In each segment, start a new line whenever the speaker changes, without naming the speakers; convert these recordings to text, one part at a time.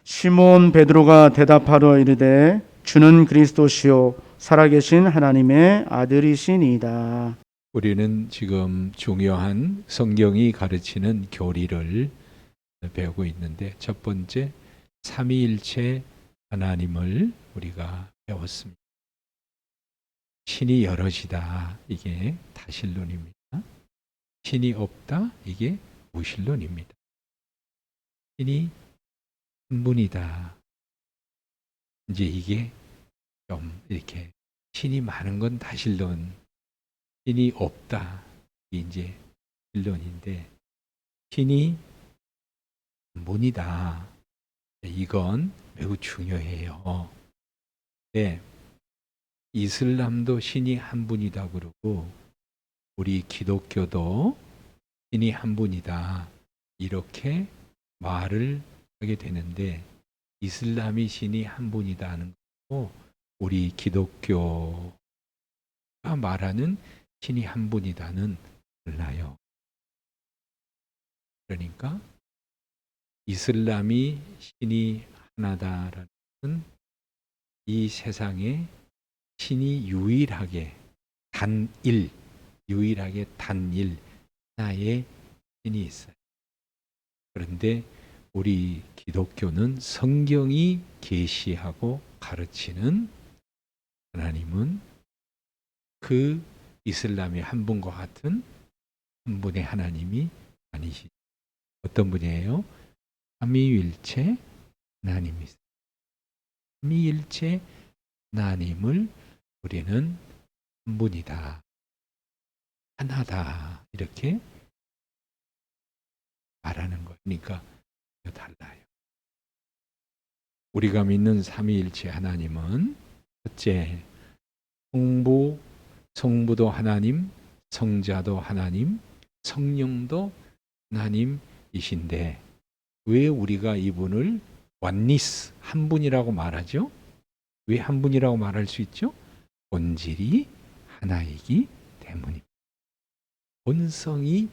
시몬 베드로가 대답하러 이르되 주는 그리스도시요 살아계신 하나님의 아들이시니이다.
우리는 지금 중요한 성경이 가르치는 교리를 배우고 있는데 첫 번째 삼위일체 하나님을 우리가 배웠습니다. 신이 여럿이다. 이게 다신론입니다. 신이 없다. 이게 무신론입니다. 신이 한 분이다. 이제 이게 좀 이렇게 신이 많은 건 다신론, 신이 없다. 이게 이제 신론인데 신이 한 분이다. 이건 매우 중요해요. 네, 이슬람도 신이 한 분이다 그러고 우리 기독교도 신이 한 분이다. 이렇게 말을 하게 되는데 이슬람이 신이 한 분이다 하는 거고 우리 기독교가 말하는 신이 한 분이다는 달라요. 그러니까 이슬람이 신이 하나다라는 것은 이 세상에 신이 유일하게 단일 하나의 신이 있어요. 그런데 우리 기독교는 성경이 계시하고 가르치는 하나님은 그 이슬람의 한 분과 같은 한 분의 하나님이 아니시죠. 어떤 분이에요? 삼위일체 하나님이세요. 삼위일체 하나님을 우리는 한 분이다. 하나다. 이렇게 말하는 거예요. 그러니까 달라요. 우리가 믿는 삼위일체 하나님은 첫째, 성부도 하나님, 성자도 하나님, 성령도 하나님이신데 왜 우리가 이분을 원니스, 한 분이라고 말하죠? 왜 한 분이라고 말할 수 있죠? 본질이 하나이기 때문입니다. 본성이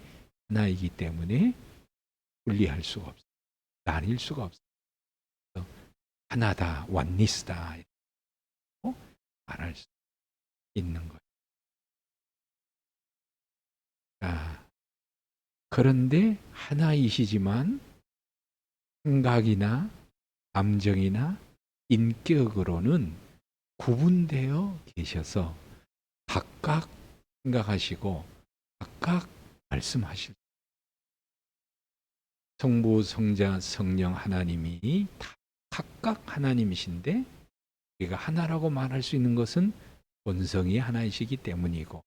하나이기 때문에 분리할 수가 없어요. 나뉠 수가 없어요. 하나다, 원니스다 말할 수 있는 거예요. 그런데 하나이시지만 생각이나 감정이나 인격으로는 구분되어 계셔서 각각 생각하시고 각각 말씀하실 성부, 성자, 성령 하나님이 다 각각 하나님이신데 우리가 하나라고 말할 수 있는 것은 본성이 하나이시기 때문이고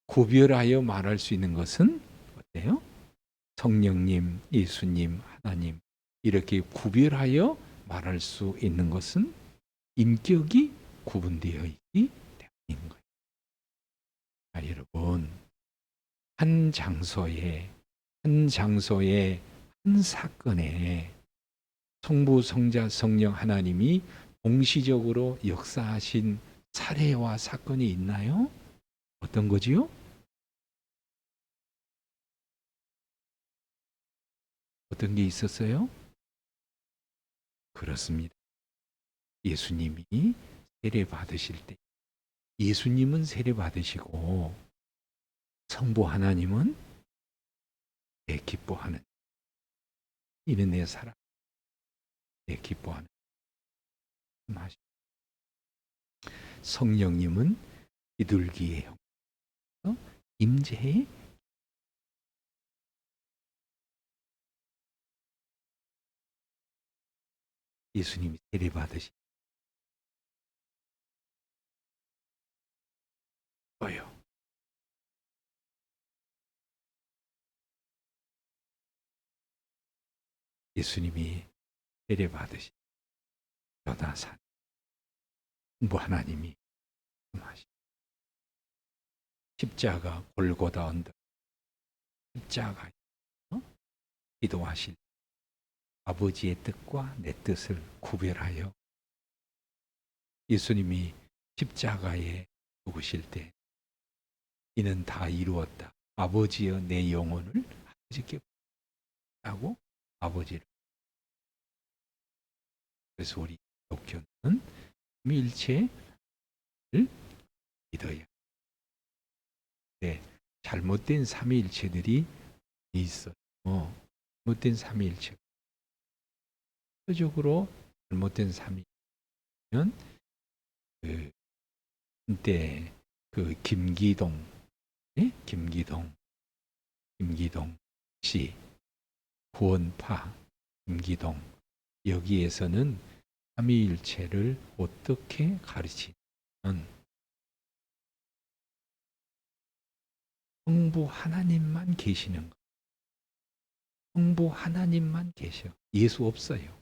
구별하여 말할 수 있는 것은 어때요? 성령님, 예수님, 하나님 이렇게 구별하여 말할 수 있는 것은 인격이 구분되어 있기 때문인 거예요. 자, 여러분 한 장소에 한 사건에 성부, 성자, 성령 하나님이 동시적으로 역사하신 사례와 사건이 있나요? 어떤 거지요? 어떤 게 있었어요? 그렇습니다. 예수님이 세례 받으실 때 예수님은 세례 받으시고 성부 하나님은 내 기뻐하는 이는 내 사랑 내 기뻐하는 성령님은 비둘기의 형 임재의 예수님이 세례 받으신 거예요. 예수님이 세례 받으신 요나산 성부 하나님이 말씀하신 십자가 골고다 언덕 십자가에 기도하실 아버지의 뜻과 내 뜻을 구별하여 예수님이 십자가에 죽으실 때 이는 다 이루었다. 아버지여 내 영혼을 아버지께 하고 아버지를 그래서 우리 기독교는 삼위일체를 믿어야. 네, 잘못된 삼위일체들이 있어요. 잘못된 삼위일체. 대표적으로 잘못된 삼위일체는 한때 김기동, 네? 김기동 씨, 구원파 김기동, 여기에서는 삼위일체를 어떻게 가르치냐면 성부 하나님만 계시는 거. 성부 하나님만 계셔. 예수 없어요.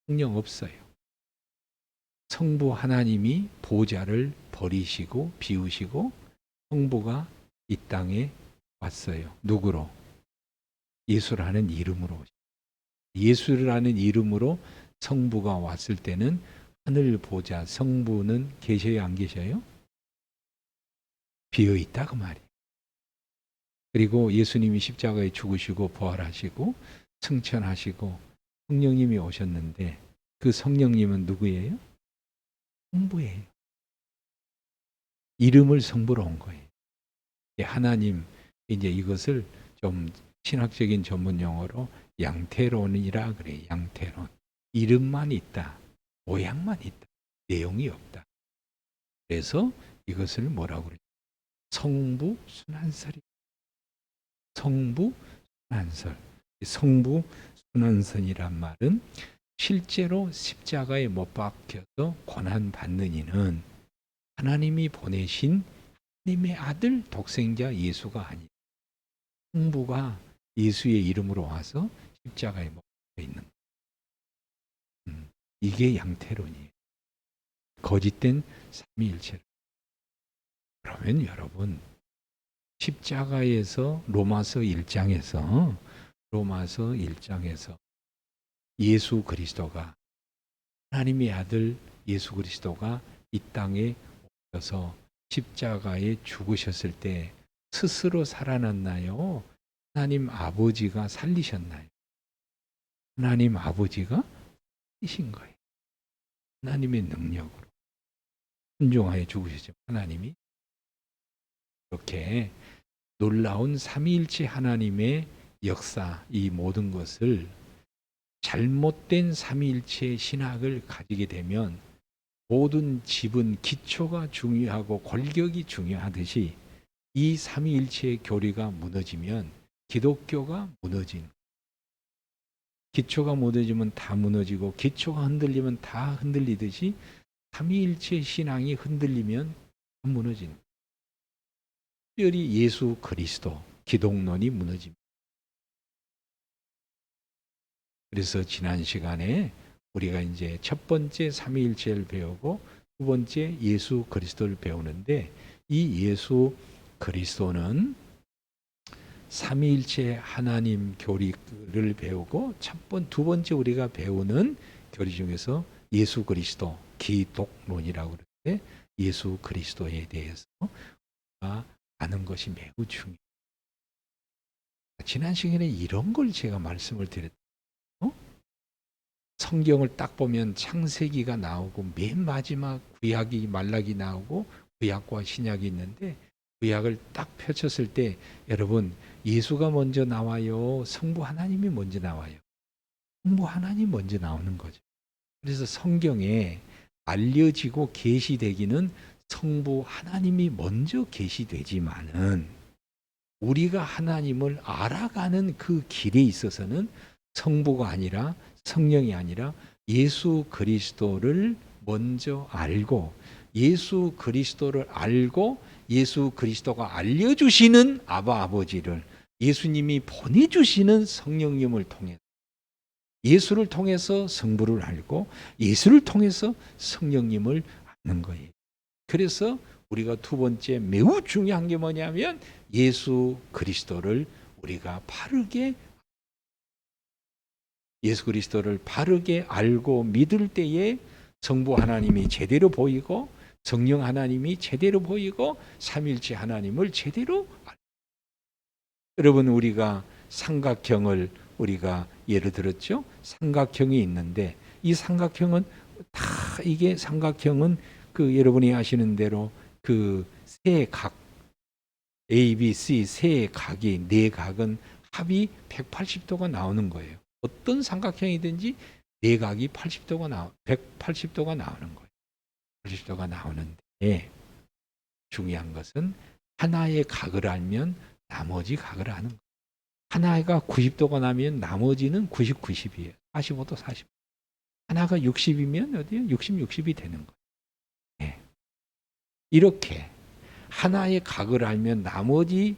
성령 없어요. 성부 하나님이 보좌를 버리시고 비우시고 성부가 이 땅에 왔어요. 누구로? 예수라는 이름으로. 예수라는 이름으로 성부가 왔을 때는 하늘 보좌 성부는 계셔요, 안 계셔요? 비어 있다 그 말이에요. 그리고 예수님이 십자가에 죽으시고 부활하시고 승천하시고 성령님이 오셨는데 그 성령님은 누구예요? 성부예요. 이름을 성부로 온 거예요. 하나님, 이제 이것을 좀 신학적인 전문 용어로 양태론이라 그래요. 양태론. 이름만 있다. 모양만 있다. 내용이 없다. 그래서 이것을 뭐라고 그래요? 성부 순환설이. 성부 순환설. 성부 순환설이란 말은 실제로 십자가에 못 박혀서 고난 받는 이는 하나님이 보내신 하나님의 아들 독생자 예수가 아니에요. 성부가 예수의 이름으로 와서 십자가에 못 박혀 있는 거예요. 이게 양태론이에요. 거짓된 삼위일체를. 그러면 여러분 십자가에서 로마서 1장에서 예수 그리스도가 하나님의 아들 예수 그리스도가 이 땅에 오셔서 십자가에 죽으셨을 때 스스로 살아났나요? 하나님 아버지가 살리셨나요? 하나님 아버지가 살리신 거예요. 하나님의 능력으로 순종하여 죽으셨지만 하나님이 이렇게 놀라운 삼위일체 하나님의 역사, 이 모든 것을 잘못된 삼위일체 신학을 가지게 되면 모든 집은 기초가 중요하고 골격이 중요하듯이 이 삼위일체의 교리가 무너지면 기독교가 무너진, 기초가 무너지면 다 무너지고 기초가 흔들리면 다 흔들리듯이 삼위일체 신앙이 흔들리면 다 무너진, 특별히 예수 그리스도 기독론이 무너집니다. 그래서 지난 시간에 우리가 이제 첫 번째 삼위일체를 배우고 두 번째 예수 그리스도를 배우는데, 이 예수 그리스도는 삼위일체 하나님 교리를 배우고 두 번째 우리가 배우는 교리 중에서 예수 그리스도 기독론이라고 그러는데, 예수 그리스도에 대해서 아는 것이 매우 중요해요. 지난 시간에 이런 걸 제가 말씀을 드렸어요. 성경을 딱 보면 창세기가 나오고 맨 마지막 구약이 말라기 나오고 구약과 신약이 있는데, 구약을 딱 펼쳤을 때 여러분 예수가 먼저 나와요? 성부 하나님이 먼저 나와요? 성부 하나님 먼저 나오는 거죠. 그래서 성경에 알려지고 계시되기는 성부 하나님이 먼저 계시되지만은 우리가 하나님을 알아가는 그 길에 있어서는 성부가 아니라 성령이 아니라 예수 그리스도를 먼저 알고, 예수 그리스도를 알고 예수 그리스도가 알려주시는 아바 아버지를, 예수님이 보내주시는 성령님을 통해 예수를 통해서 성부를 알고 예수를 통해서 성령님을 아는 거예요. 그래서 우리가 두 번째 매우 중요한 게 뭐냐면 예수 그리스도를 우리가 예수 그리스도를 바르게 알고 믿을 때에 성부 하나님이 제대로 보이고 성령 하나님이 제대로 보이고 삼일체 하나님을 제대로 알고. 여러분 우리가 삼각형을 우리가 예를 들었죠. 삼각형이 있는데 이 삼각형은 다 이게 삼각형은 그 여러분이 아시는 대로 그 세 각 A, B, C 세 각이 네 각은 합이 180도가 나오는 거예요. 어떤 삼각형이든지 네 각이 180도가 나오는 거예요. 80도가 나오는데 중요한 것은 하나의 각을 알면 나머지 각을 아는 거예요. 하나가 90도가 나면 나머지는 90, 90이에요. 45도, 40. 하나가 60이면 어디요? 60, 60이 되는 거예요. 네. 이렇게 하나의 각을 알면 나머지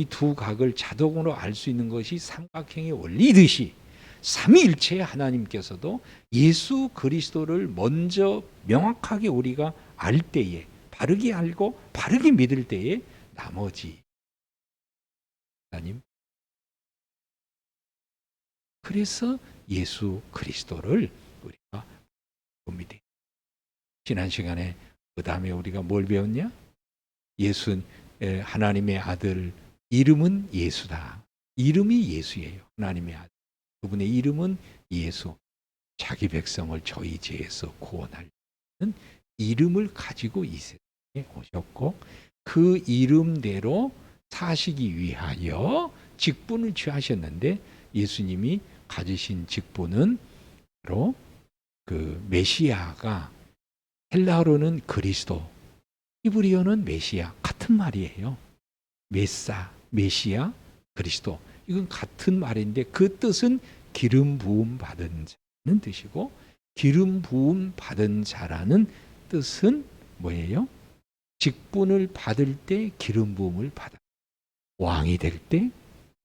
두 각을 자동으로 알 수 있는 것이 삼각형의 원리듯이 삼위일체의 하나님께서도 예수 그리스도를 먼저 명확하게 우리가 알 때에, 바르게 알고 바르게 믿을 때에 나머지 하나님, 그래서 예수 그리스도를 우리가 봅니다. 지난 시간에 그 다음에 우리가 뭘 배웠냐? 예수, 하나님의 아들, 이름은 예수다. 이름이 예수예요. 하나님의 아들. 그분의 이름은 예수. 자기 백성을 저희 죄에서 구원하려는 이름을 가지고 이 세상에 오셨고, 그 이름대로 사시기 위하여 직분을 취하셨는데, 예수님이 가지신 직분은 바로 그 메시아가, 헬라어로는 그리스도, 히브리어는 메시아, 같은 말이에요. 메시아, 그리스도. 이건 같은 말인데 그 뜻은 기름 부음 받은 자는 뜻이고, 기름 부음 받은 자라는 뜻은 뭐예요? 직분을 받을 때 기름 부음을 받아. 왕이 될 때,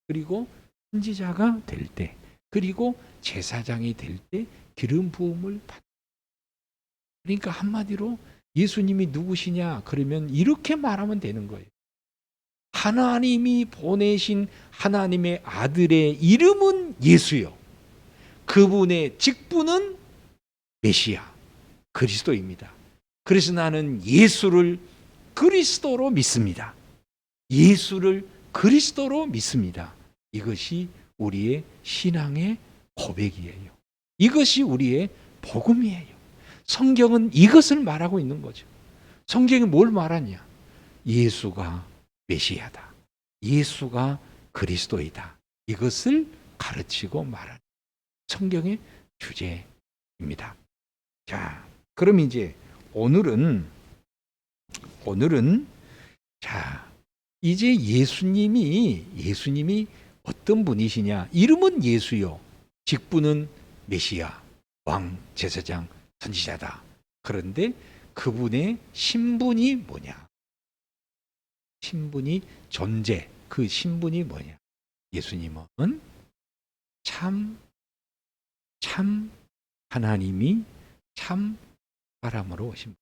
그리고 선지자가 될 때, 그리고 제사장이 될 때 기름 부음을 받아. 그러니까 한마디로 예수님이 누구시냐? 그러면 이렇게 말하면 되는 거예요. 하나님이 보내신 하나님의 아들의 이름은 예수요. 그분의 직분은 메시아, 그리스도입니다. 그래서 나는 예수를 그리스도로 믿습니다. 예수를 그리스도로 믿습니다. 이것이 우리의 신앙의 고백이에요. 이것이 우리의 복음이에요. 성경은 이것을 말하고 있는 거죠. 성경이 뭘 말하냐? 예수가 메시아다. 예수가 그리스도이다. 이것을 가르치고 말하는 성경의 주제입니다. 자, 그럼 이제 오늘은 자, 이제 예수님이 어떤 분이시냐? 이름은 예수요. 직분은 메시아, 왕, 제사장, 선지자다. 그런데 그분의 신분이 뭐냐? 신분이 존재, 그 신분이 뭐냐? 예수님은 참 하나님이 참 사람으로 오신 분.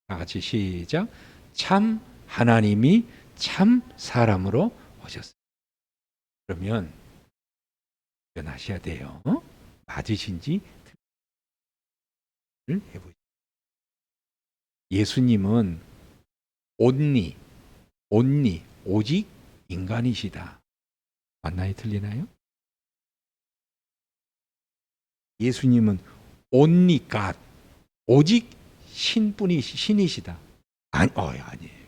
다 같이 시작. 참 하나님이 참 사람으로 오셨어요. 그러면 변하셔야 돼요. 맞으신지 해보죠. 예수님은 온리, 오직 인간이시다. 맞나요? 틀리나요? 예수님은 only God, 오직 신이시다. 아니에요.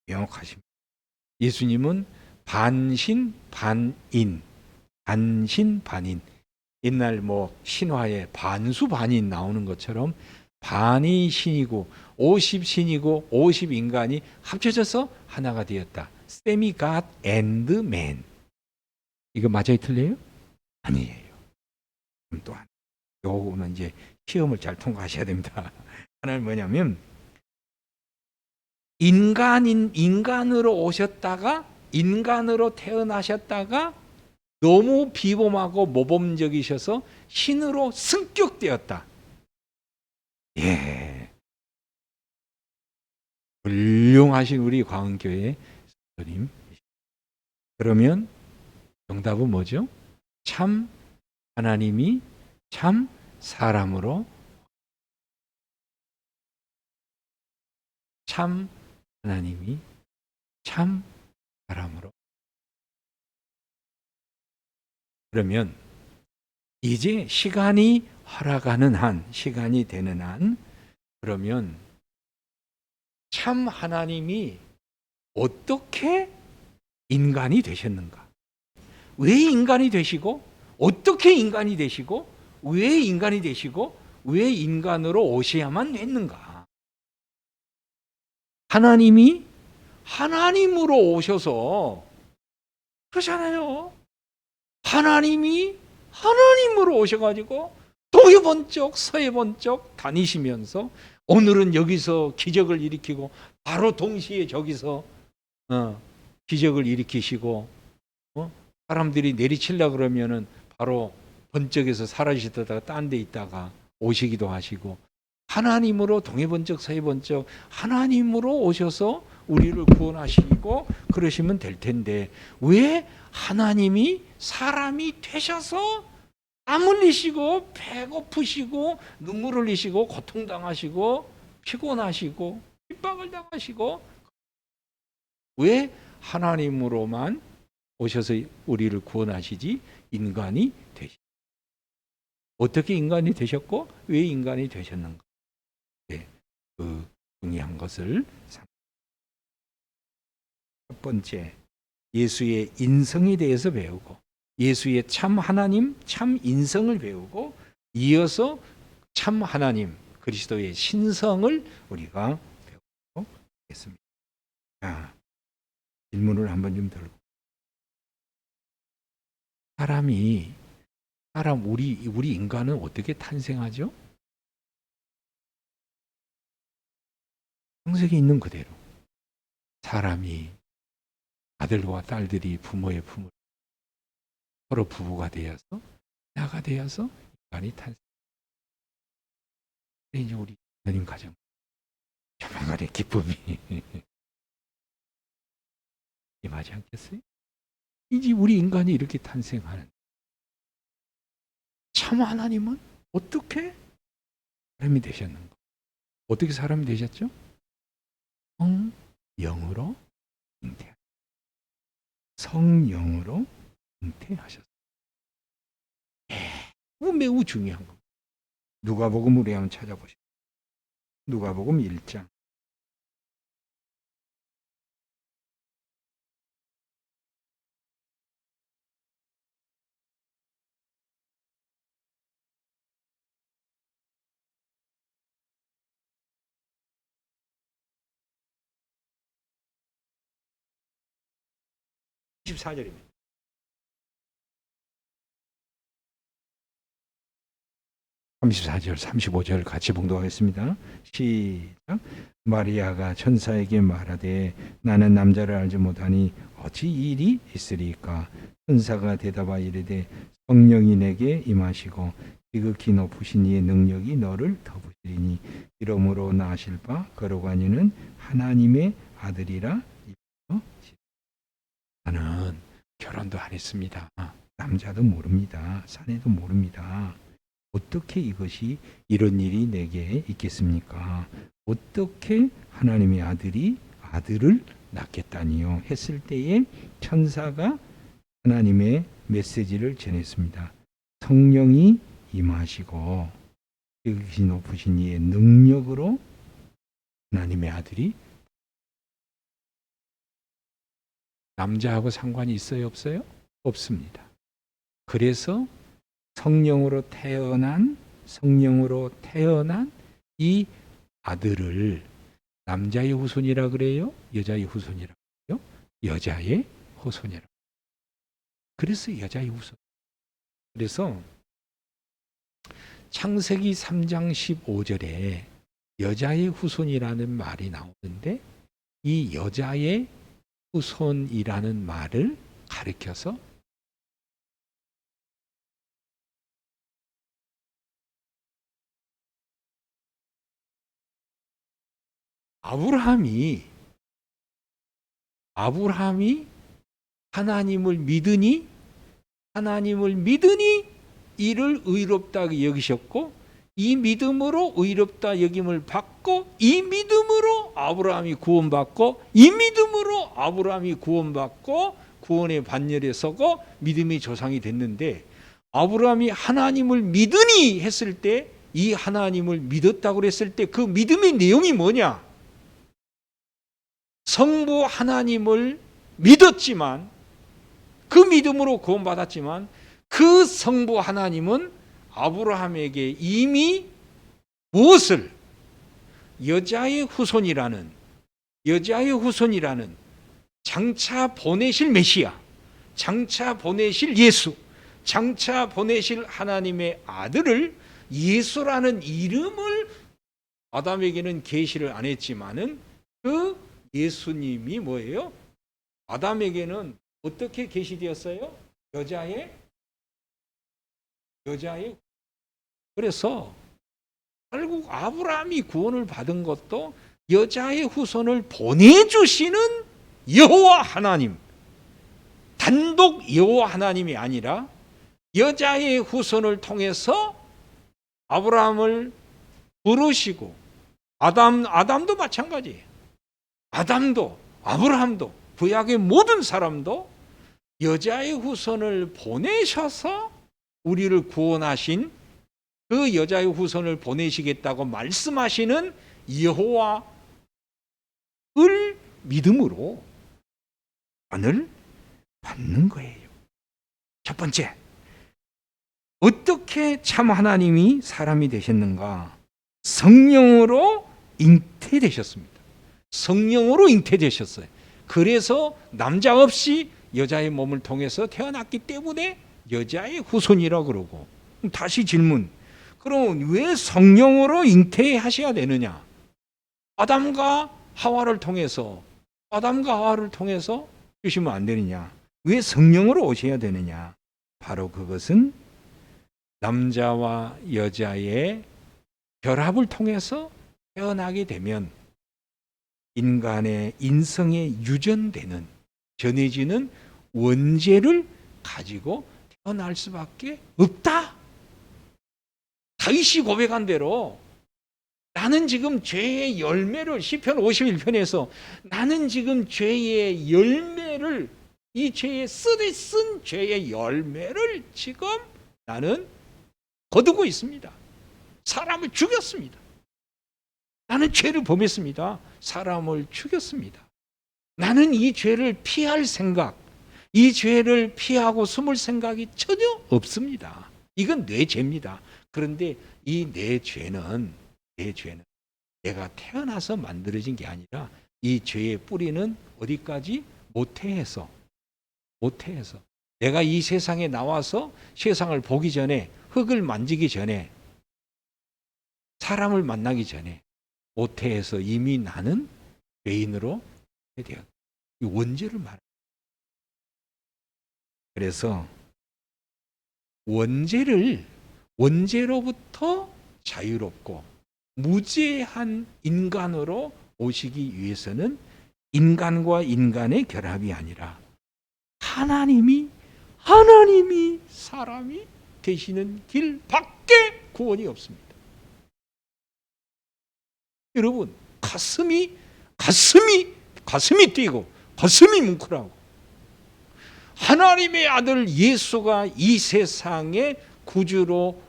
명확하십니다. 예수님은 반신, 반인. 옛날 뭐 신화에 반수 반인 나오는 것처럼 반이 신이고 50 신이고 50 인간이 합쳐져서 하나가 되었다. Semi God and Man. 이거 맞아요? 틀려요? 아니에요. 또한 요거는 이제 시험을 잘 통과하셔야 됩니다. 하나는 뭐냐면 인간으로 오셨다가 인간으로 태어나셨다가 너무 비범하고 모범적이셔서 신으로 승격되었다. 예. 훌륭하신 우리 광흥교회 선생님. 그러면 정답은 뭐죠? 참 하나님이 참 사람으로, 참 하나님이 참 사람으로. 그러면 이제 시간이 허락하는 한, 시간이 되는 한, 그러면 참 하나님이 어떻게 인간이 되셨는가? 왜 인간이 되시고, 어떻게 인간이 되시고, 왜 인간이 되시고, 왜 인간으로 오셔야만 했는가? 하나님이 하나님으로 오셔서, 그렇잖아요. 하나님이 하나님으로 오셔가지고 동해 번쩍 서해 번쩍 다니시면서 오늘은 여기서 기적을 일으키고 바로 동시에 저기서 기적을 일으키시고 사람들이 내리치려고 그러면은 바로 번쩍에서 사라지다가 딴 데 있다가 오시기도 하시고 하나님으로 동해 번쩍 서해 번쩍 하나님으로 오셔서 우리를 구원하시고 그러시면 될 텐데 왜 하나님이 사람이 되셔서 땀 흘리시고 배고프시고 눈물 흘리시고 고통당하시고 피곤하시고 핍박을 당하시고 왜 하나님으로만 오셔서 우리를 구원하시지 인간이 되시 어떻게 인간이 되셨고 왜 인간이 되셨는가? 네, 그 중요한 것을 첫 번째 예수의 인성에 대해서 배우고 예수의 참 하나님, 참 인성을 배우고 이어서 참 하나님 그리스도의 신성을 우리가 배우고 있습니다. 자, 질문을 한번 좀 들고 우리 인간은 어떻게 탄생하죠? 창세기 있는 그대로 사람이 아들과 딸들이 부모의 품을 서로 부부가 되어서 나가 되어서 인간이 탄생. 이제 우리 하나님 가정 조만간의 기쁨이 임하지 않겠어요? 이제 우리 인간이 이렇게 탄생하는 참 하나님은 어떻게 사람이 되셨는가? 어떻게 사람이 되셨죠? 성령으로 잉태하셨어요. 성령으로 잉태하셨어요. 매우 중요한 겁니다. 누가복음 우리 한번 찾아보시죠. 누가복음 1장. 십 24절입니다. 34절, 35절 같이 봉독하겠습니다. 시작. 마리아가 천사에게 말하되 나는 남자를 알지 못하니 어찌 이 일이 있으리까? 천사가 대답하여 이르되 성령이 내게 임하시고 지극히 높으신 이의 능력이 너를 덮으시리니 이러므로 나실 바 거룩하니는 하나님의 아들이라. 나는 결혼도 안 했습니다. 남자도 모릅니다. 사내도 모릅니다. 어떻게 이것이 이런 일이 내게 있겠습니까? 어떻게 하나님의 아들을 낳겠다니요? 했을 때에 천사가 하나님의 메시지를 전했습니다. 성령이 임하시고 지극히 높으신 이의 능력으로 하나님의 아들이 남자하고 상관이 있어요? 없어요? 없습니다. 그래서 성령으로 태어난 이 아들을 남자의 후손이라 그래요? 여자의 후손이라 그래요? 여자의 후손이라. 그래서 여자의 후손. 그래서 창세기 3장 15절에 여자의 후손이라는 말이 나오는데 이 여자의 후손이라는 말을 가리켜서 아브라함이 하나님을 믿으니 이를 의롭다 여기셨고 이 믿음으로 의롭다 여김을 받고 이 믿음으로 아브라함이 구원받고 이 믿음으로 아브라함이 구원받고 구원의 반열에 서고 믿음의 조상이 됐는데 아브라함이 하나님을 믿으니 했을 때, 이 하나님을 믿었다고 그랬을 때 그 믿음의 내용이 뭐냐? 성부 하나님을 믿었지만, 그 믿음으로 구원받았지만, 그 성부 하나님은 아브라함에게 이미 무엇을? 여자의 후손이라는 장차 보내실 메시아, 장차 보내실 예수, 장차 보내실 하나님의 아들을, 예수라는 이름을 아담에게는 계시를 안 했지만은 그 예수님이 뭐예요? 아담에게는 어떻게 계시되었어요? 여자의 그래서 결국 아브라함이 구원을 받은 것도 여자의 후손을 보내주시는 여호와 하나님, 단독 여호와 하나님이 아니라 여자의 후손을 통해서 아브라함을 부르시고, 아담도 마찬가지예요. 아담도, 아브라함도, 구약의 모든 사람도 여자의 후손을 보내셔서 우리를 구원하신, 그 여자의 후손을 보내시겠다고 말씀하시는 여호와를 믿음으로 구원을 받는 거예요. 첫 번째, 어떻게 참 하나님이 사람이 되셨는가? 성령으로 잉태되셨습니다. 성령으로 잉태되셨어요. 그래서 남자 없이 여자의 몸을 통해서 태어났기 때문에 여자의 후손이라고 그러고. 다시 질문. 그럼 왜 성령으로 잉태하셔야 되느냐? 아담과 하와를 통해서 주시면 안 되느냐? 왜 성령으로 오셔야 되느냐? 바로 그것은 남자와 여자의 결합을 통해서 태어나게 되면 인간의 인성에 유전되는, 전해지는 원죄를 가지고 태어날 수밖에 없다. 다윗이 고백한 대로 나는 지금 죄의 열매를, 시편 51편에서 나는 지금 죄의 열매를, 이 죄의 쓰되 쓴 죄의 열매를 지금 나는 거두고 있습니다. 사람을 죽였습니다. 나는 죄를 범했습니다. 사람을 죽였습니다. 나는 이 죄를 피할 생각, 이 죄를 피하고 숨을 생각이 전혀 없습니다. 이건 내 죄입니다. 그런데 이 내 죄는 내가 태어나서 만들어진 게 아니라 이 죄의 뿌리는 어디까지? 모태에서 내가 이 세상에 나와서 세상을 보기 전에, 흙을 만지기 전에, 사람을 만나기 전에 모태에서 이미 나는 죄인으로 되어 이 원죄를 말합니다. 그래서 원죄로부터 자유롭고 무죄한 인간으로 오시기 위해서는 인간과 인간의 결합이 아니라 하나님이 사람이 되시는 길 밖에 구원이 없습니다. 여러분, 가슴이 뛰고 가슴이 뭉클하고, 하나님의 아들 예수가 이 세상에 구주로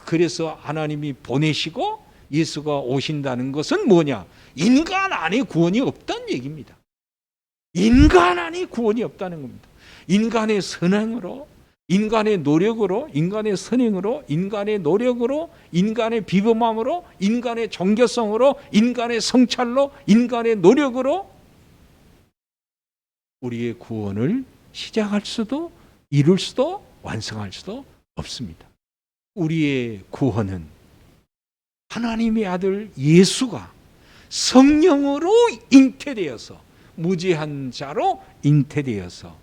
그래서 하나님이 보내시고 예수가 오신다는 것은 뭐냐? 인간 안에 구원이 없다는 얘기입니다. 인간 안에 구원이 없다는 겁니다. 인간의 선행으로, 인간의 노력으로, 인간의 선행으로, 인간의 노력으로, 인간의 비범함으로, 인간의 정교성으로, 인간의 성찰로, 인간의 노력으로 우리의 구원을 시작할 수도, 이룰 수도, 완성할 수도 없습니다. 우리의 구원은 하나님의 아들 예수가 성령으로 잉태되어서, 무죄한 자로 잉태되어서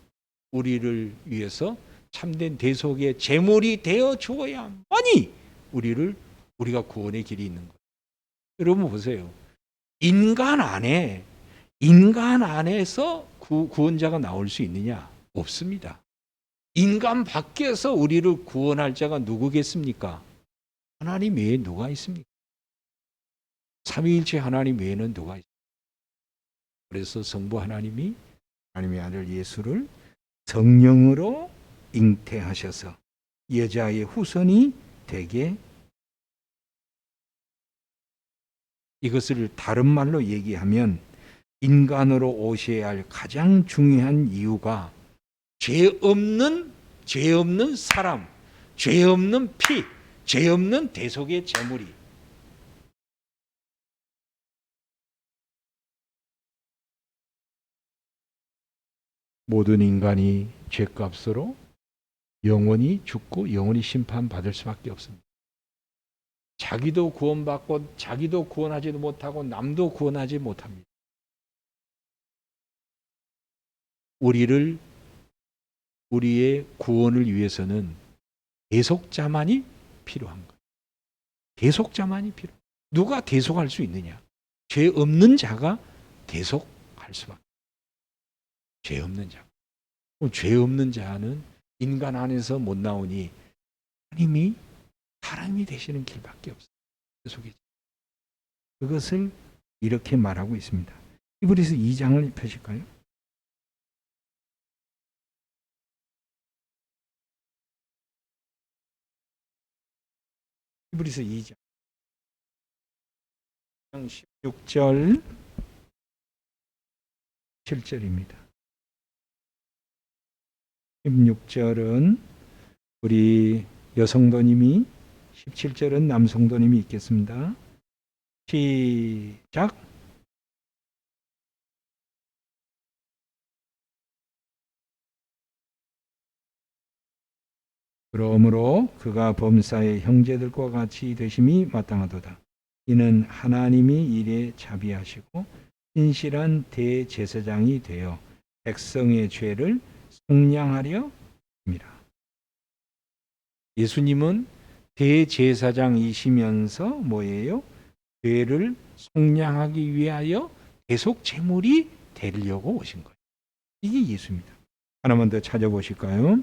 우리를 위해서 참된 대속의 제물이 되어 주어야만이 우리가 구원의 길이 있는 거예요. 여러분 보세요. 인간 안에서 구원자가 나올 수 있느냐? 없습니다. 인간 밖에서 우리를 구원할 자가 누구겠습니까? 하나님 외에 누가 있습니까? 삼위일체 하나님 외에는 누가 있습니까? 그래서 성부 하나님이 하나님의 아들 예수를 성령으로 잉태하셔서 여자의 후손이 되게, 이것을 다른 말로 얘기하면 인간으로 오셔야 할 가장 중요한 이유가 죄 없는 사람, 죄 없는 피, 죄 없는 대속의 제물이, 모든 인간이 죄값으로 영원히 죽고 영원히 심판받을 수밖에 없습니다. 자기도 구원받고 자기도 구원하지도 못하고 남도 구원하지 못합니다. 우리의 구원을 위해서는 대속자만이 필요한 거예요. 대속자만이 필요해요. 누가 대속할 수 있느냐? 죄 없는 자가 대속할 수밖에. 죄 없는 자. 그럼 죄 없는 자는 인간 안에서 못 나오니 하나님이 사람이 되시는 길밖에 없어요. 대속이죠. 그것을 이렇게 말하고 있습니다. 히브리서 2장을 펴실까요? 히브리서 2장 16절 7절입니다. 16절은 우리 여성도님이, 17절은 남성도님이 있겠습니다. 시작. 그러므로 그가 범사의 형제들과 같이 되심이 마땅하도다. 이는 하나님이 일에 자비하시고 신실한 대제사장이 되어 백성의 죄를 속량하려 합니다. 예수님은 대제사장이시면서 뭐예요? 죄를 속량하기 위하여 대속 제물이 되려고 오신 거예요. 이게 예수입니다. 하나만 더 찾아보실까요?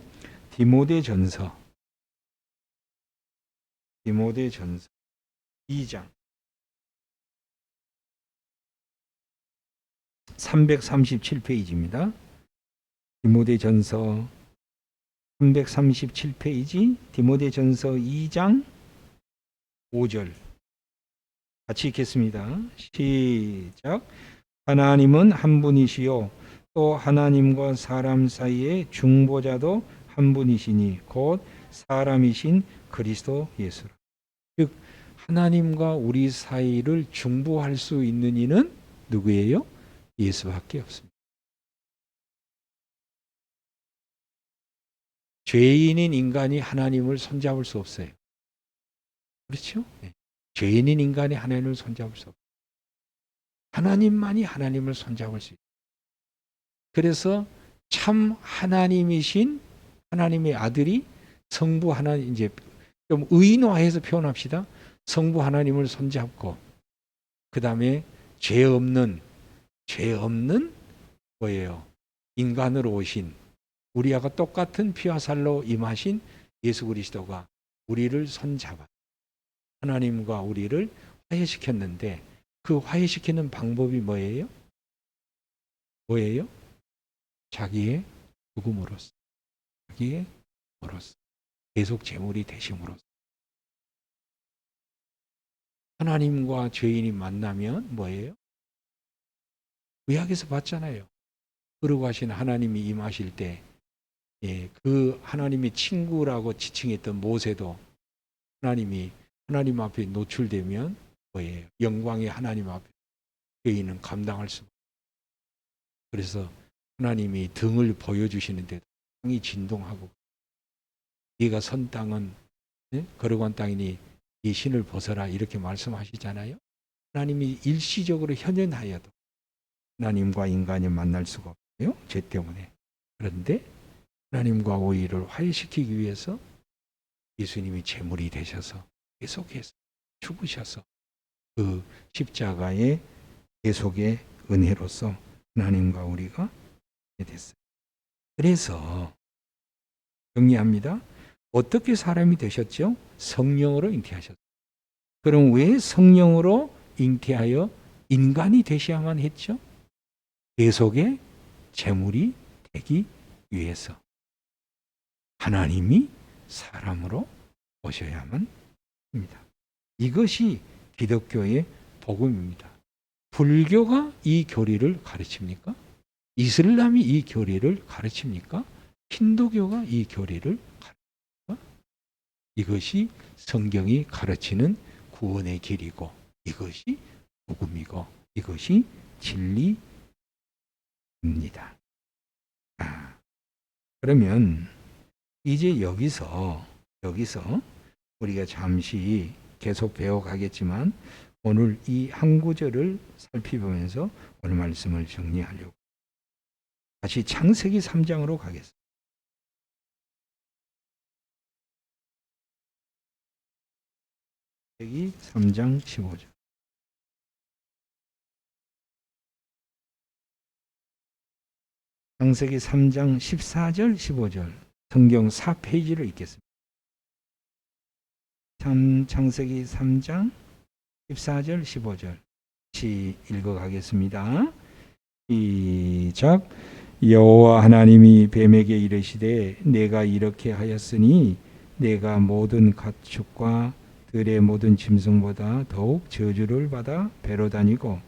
디모데전서 2장 337페이지입니다. 디모데전서 337페이지, 디모데전서 2장 5절 같이 읽겠습니다. 시작. 하나님은 한 분이시요 또 하나님과 사람 사이의 중보자도 한 분이시니 곧 사람이신 그리스도 예수라. 즉 하나님과 우리 사이를 중보할 수 있는 이는 누구예요? 예수밖에 없습니다. 죄인인 인간이 하나님을 손잡을 수 없어요. 그렇죠? 네. 죄인인 인간이 하나님을 손잡을 수 없어요. 하나님만이 하나님을 손잡을 수 있어요. 그래서 참 하나님이신 하나님의 아들이 성부 하나님, 이제 좀 의인화해서 표현합시다. 성부 하나님을 손잡고 그 다음에 죄 없는 뭐예요? 인간으로 오신 우리와 똑같은 피와 살로 임하신 예수 그리스도가 우리를 손잡아 하나님과 우리를 화해시켰는데 그 화해시키는 방법이 뭐예요? 자기의 죽음으로써, 자기의 몸으로써, 대속 제물이 되심으로써. 하나님과 죄인이 만나면 뭐예요? 구약에서 봤잖아요. 거룩하신 하나님이 임하실 때, 그 하나님의 친구라고 지칭했던 모세도 하나님 앞에 노출되면 뭐예요? 영광의 하나님 앞에 죄인은 감당할 수. 그래서 하나님이 등을 보여주시는데 땅이 진동하고 네가 선 땅은 거룩한 땅이니 이 신을 벗어라 이렇게 말씀하시잖아요. 하나님이 일시적으로 현현하여도 하나님과 인간이 만날 수가 없어요. 죄 때문에. 그런데 하나님과 우리를 화해시키기 위해서 예수님이 제물이 되셔서 계속해서 죽으셔서 그 십자가의 계속의 은혜로서 하나님과 우리가 됐어요. 그래서 정리합니다. 어떻게 사람이 되셨죠? 성령으로 잉태하셨어요. 그럼 왜 성령으로 잉태하여 인간이 되셔야만 했죠? 계속의 제물이 되기 위해서. 하나님이 사람으로 오셔야만 합니다. 이것이 기독교의 복음입니다. 불교가 이 교리를 가르칩니까? 이슬람이 이 교리를 가르칩니까? 힌두교가 이 교리를 가르칩니까? 이것이 성경이 가르치는 구원의 길이고, 이것이 복음이고, 이것이 진리입니다. 그러면 이제 여기서 우리가 잠시 계속 배워가겠지만, 오늘 이 한 구절을 살펴보면서 오늘 말씀을 정리하려고 다시 창세기 3장으로 가겠습니다. 창세기 3장 15절. 창세기 3장 14절 15절 성경 4페이지를 읽겠습니다. 창세기 3장 14절 15절 같이 읽어가겠습니다. 시작. 여호와 하나님이 뱀에게 이르시되 내가 이렇게 하였으니 내가 모든 가축과 들의 모든 짐승보다 더욱 저주를 받아 배로 다니고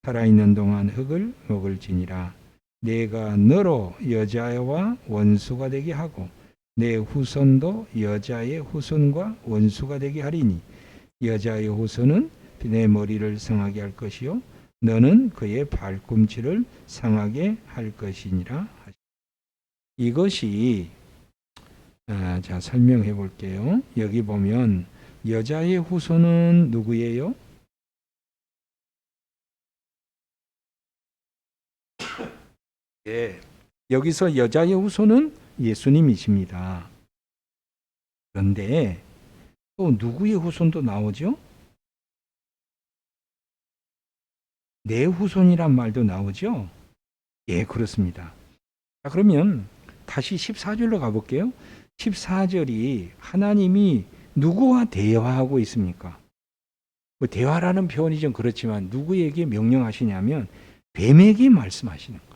살아있는 동안 흙을 먹을지니라. 내가 너로 여자와 원수가 되게 하고 내 후손도 여자의 후손과 원수가 되게 하리니 여자의 후손은 내 머리를 상하게 할 것이요 너는 그의 발꿈치를 상하게 할 것이니라. 이것이 자 설명해 볼게요. 여기 보면 여자의 후손은 누구예요? 예, 여기서 여자의 후손은 예수님이십니다. 그런데 또 누구의 후손도 나오죠? 내 후손이란 말도 나오죠? 예, 그렇습니다. 자, 그러면 다시 14절로 가볼게요. 14절이 하나님이 누구와 대화하고 있습니까? 뭐 대화라는 표현이 좀 그렇지만 누구에게 명령하시냐면 뱀에게 말씀하시는 거예요.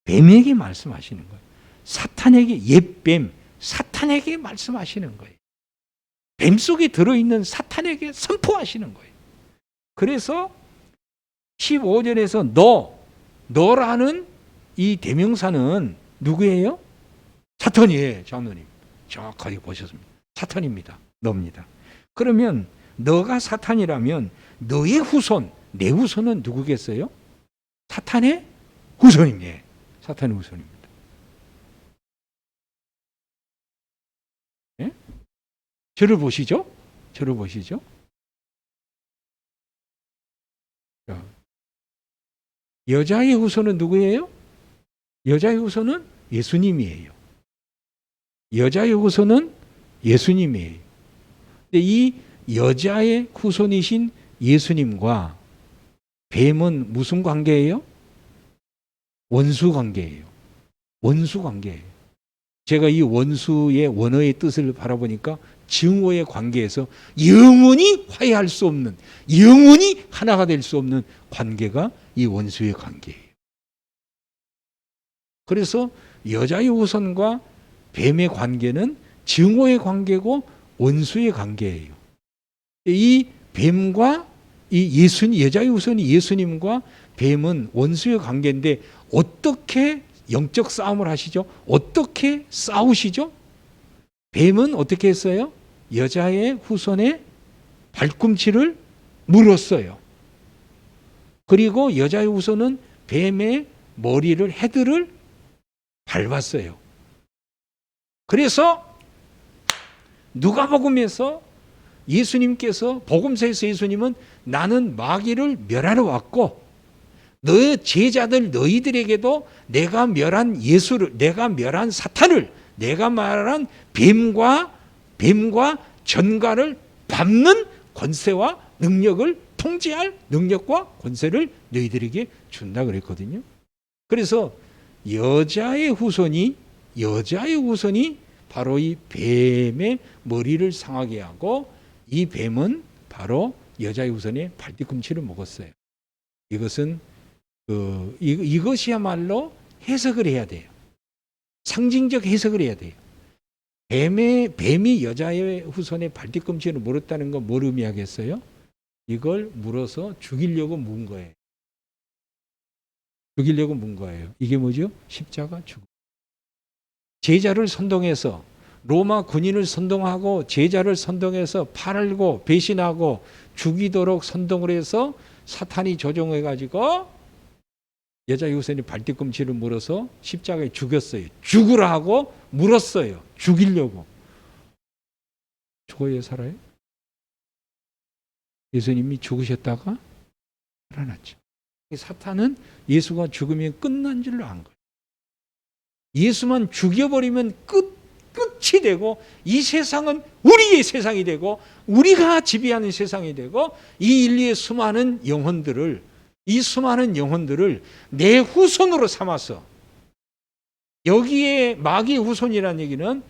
뱀에게 말씀하시는 거예요. 사탄에게, 옛뱀, 사탄에게 말씀하시는 거예요. 뱀 속에 들어있는 사탄에게 선포하시는 거예요. 그래서 15절에서 너라는 이 대명사는 누구예요? 사탄이에요. 장로님 정확하게 보셨습니다. 사탄입니다. 너입니다. 그러면 너가 사탄이라면 너의 후손, 내 후손은 누구겠어요? 사탄의 후손입니다. 사탄의 후손입니다. 네? 저를 보시죠. 저를 보시죠. 여자의 후손은 누구예요? 여자의 후손은 예수님이에요. 여자의 후손은 예수님이에요. 근데 이 여자의 후손이신 예수님과 뱀은 무슨 관계예요? 원수 관계예요. 원수 관계예요. 제가 이 원수의 원어의 뜻을 바라보니까 증오의 관계에서 영원히 화해할 수 없는, 영원히 하나가 될 수 없는 관계가 이 원수의 관계예요. 그래서 여자의 후손과 뱀의 관계는 증오의 관계고 원수의 관계예요. 이 뱀과 이 여자의 후손이 예수님과 뱀은 원수의 관계인데 어떻게 영적 싸움을 하시죠? 어떻게 싸우시죠? 뱀은 어떻게 했어요? 여자의 후손의 발꿈치를 물었어요. 그리고 여자의 후손은 뱀의 머리를, 헤드를 밟았어요. 그래서 누가복음에서 예수님께서, 복음서에서 예수님은 나는 마귀를 멸하러 왔고 너의 제자들 너희들에게도 내가 멸한 예수를, 내가 멸한 사탄을, 내가 말한 뱀과 전갈을 밟는 권세와 능력을 통제할 능력과 권세를 너희들에게 준다 그랬거든요. 그래서 여자의 후손이 바로 이 뱀의 머리를 상하게 하고 이 뱀은 바로 여자의 후손의 발뒤꿈치를 먹었어요. 이것은 이것이야말로 해석을 해야 돼요. 상징적 해석을 해야 돼요. 뱀이 여자의 후손의 발뒤꿈치를 물었다는 건 뭘 의미하겠어요? 이걸 물어서 죽이려고 문 거예요. 죽이려고 문 거예요. 이게 뭐죠? 십자가 죽음. 제자를 선동해서 로마 군인을 선동하고 제자를 선동해서 팔고 배신하고 죽이도록 선동을 해서 사탄이 조종해 가지고 여자 후손의 발뒤꿈치를 물어서 십자가에 죽였어요. 죽으라 하고 물었어요. 죽이려고. 죽어야 살아요? 예수님이 죽으셨다가 살아났죠. 사탄은 예수가 죽으면 끝난 줄로 안 거예요. 예수만 죽여버리면 끝이 되고 이 세상은 우리의 세상이 되고 우리가 지배하는 세상이 되고 이 인류의 수많은 영혼들을 내 후손으로 삼아서 여기에 마귀의 후손이라는 얘기는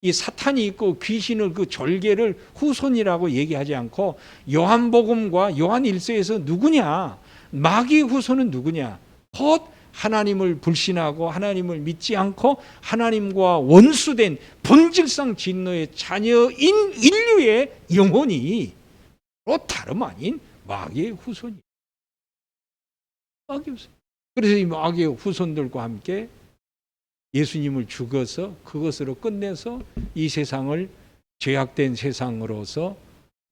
이 사탄이 있고 귀신을 그 졸개를 후손이라고 얘기하지 않고 요한복음과 요한 1서에서 누구냐? 마귀의 후손은 누구냐? 곧 하나님을 불신하고 하나님을 믿지 않고 하나님과 원수된 본질상 진노의 자녀인 인류의 영혼이 다름 아닌 마귀의 후손이에요. 마귀의 후손. 그래서 이 마귀의 후손들과 함께 예수님을 죽어서 그것으로 끝내서 이 세상을 죄악된 세상으로서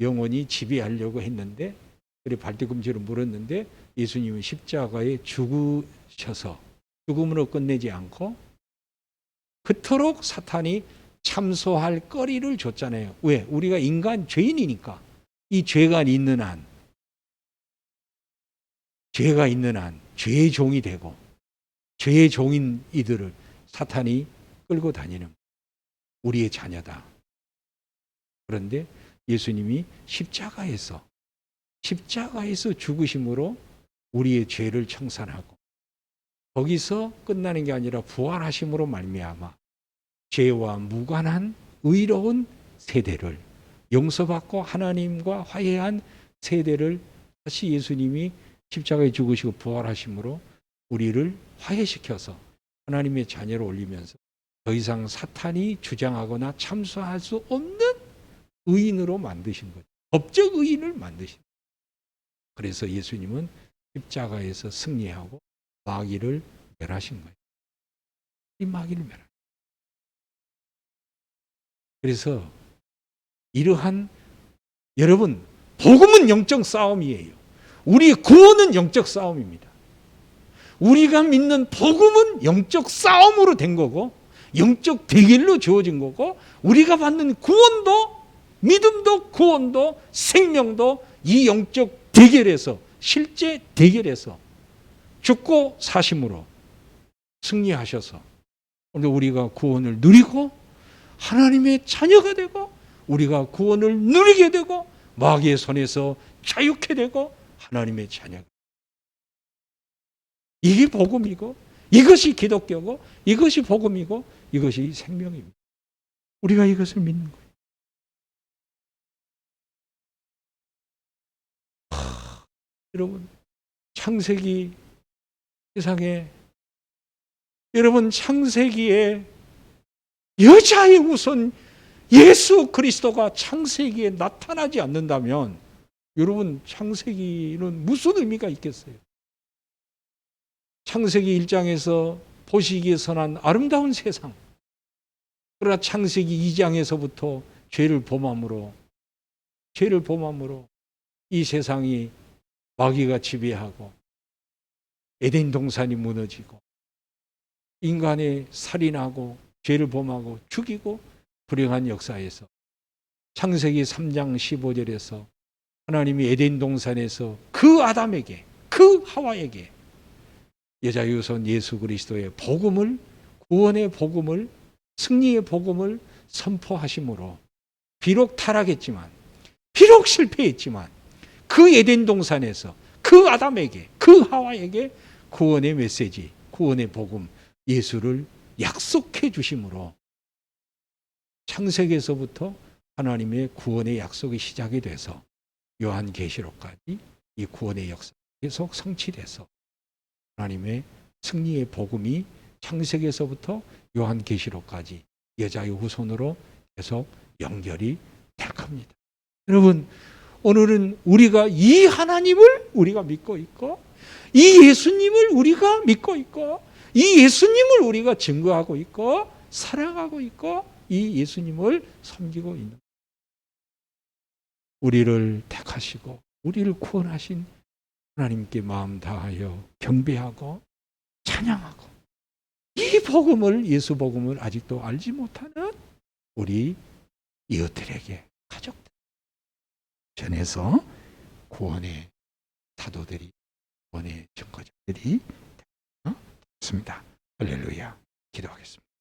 영원히 지배하려고 했는데 그래 발뒤꿈치로 물었는데 예수님은 십자가에 죽으셔서 죽음으로 끝내지 않고 그토록 사탄이 참소할 거리를 줬잖아요. 왜? 우리가 인간 죄인이니까 이 죄가 있는 한 죄의 종이 되고 죄의 종인 이들을 사탄이 끌고 다니는 우리의 자녀다. 그런데 예수님이 십자가에서 죽으심으로 우리의 죄를 청산하고 거기서 끝나는 게 아니라 부활하심으로 말미암아 죄와 무관한 의로운 세대를 용서받고 하나님과 화해한 세대를 다시 예수님이 십자가에 죽으시고 부활하심으로 우리를 화해시켜서 하나님의 자녀로 올리면서 더 이상 사탄이 주장하거나 참소할 수 없는 의인으로 만드신 거죠. 법적 의인을 만드신 거죠. 그래서 예수님은 십자가에서 승리하고 마귀를 멸하신 거예요. 이 마귀를 멸하신 거예요. 그래서 이러한 여러분 복음은 영적 싸움이에요. 우리의 구원은 영적 싸움입니다. 우리가 믿는 복음은 영적 싸움으로 된 거고 영적 대결로 주어진 거고 우리가 받는 구원도 믿음도 구원도 생명도 이 영적 대결에서 실제 대결에서 죽고 사심으로 승리하셔서 오늘 우리가 구원을 누리고 하나님의 자녀가 되고 우리가 구원을 누리게 되고 마귀의 손에서 자유케 되고 하나님의 자녀가 이게 복음이고 이것이 기독교고 이것이 복음이고 이것이 생명입니다. 우리가 이것을 믿는 거예요. 여러분 창세기 세상에 여러분 창세기에 여자의 후손 예수 그리스도가 창세기에 나타나지 않는다면 여러분 창세기는 무슨 의미가 있겠어요? 창세기 1장에서 보시기에 선한 아름다운 세상. 그러나 창세기 2장에서부터 죄를 범함으로 이 세상이 마귀가 지배하고 에덴 동산이 무너지고 인간의 살인하고 죄를 범하고 죽이고 불행한 역사에서 창세기 3장 15절에서 하나님이 에덴 동산에서 그 아담에게 그 하와에게 여자의 후손 예수 그리스도의 복음을 구원의 복음을 승리의 복음을 선포하심으로 비록 타락했지만 비록 실패했지만 그 에덴 동산에서 그 아담에게 그 하와에게 구원의 메시지 구원의 복음 예수를 약속해 주심으로 창세기에서부터 하나님의 구원의 약속이 시작이 돼서 요한계시록까지 이 구원의 역사가 계속 성취돼서 하나님의 승리의 복음이 창세기에서부터 요한계시록까지 여자의 후손으로 계속 연결이 될 겁니다. 여러분, 오늘은 우리가 이 하나님을 우리가 믿고 있고, 이 예수님을 우리가 믿고 있고, 이 예수님을 우리가 증거하고 있고, 사랑하고 있고, 이 예수님을 섬기고 있는, 우리를 택하시고 우리를 구원하신 하나님께 마음 다하여 경배하고 찬양하고, 이 복음을, 예수 복음을 아직도 알지 못하는 우리 이웃들에게, 가족들 전해서 구원의 사도들이, 구원의 증거자들이 되었습니다. 할렐루야. 기도하겠습니다.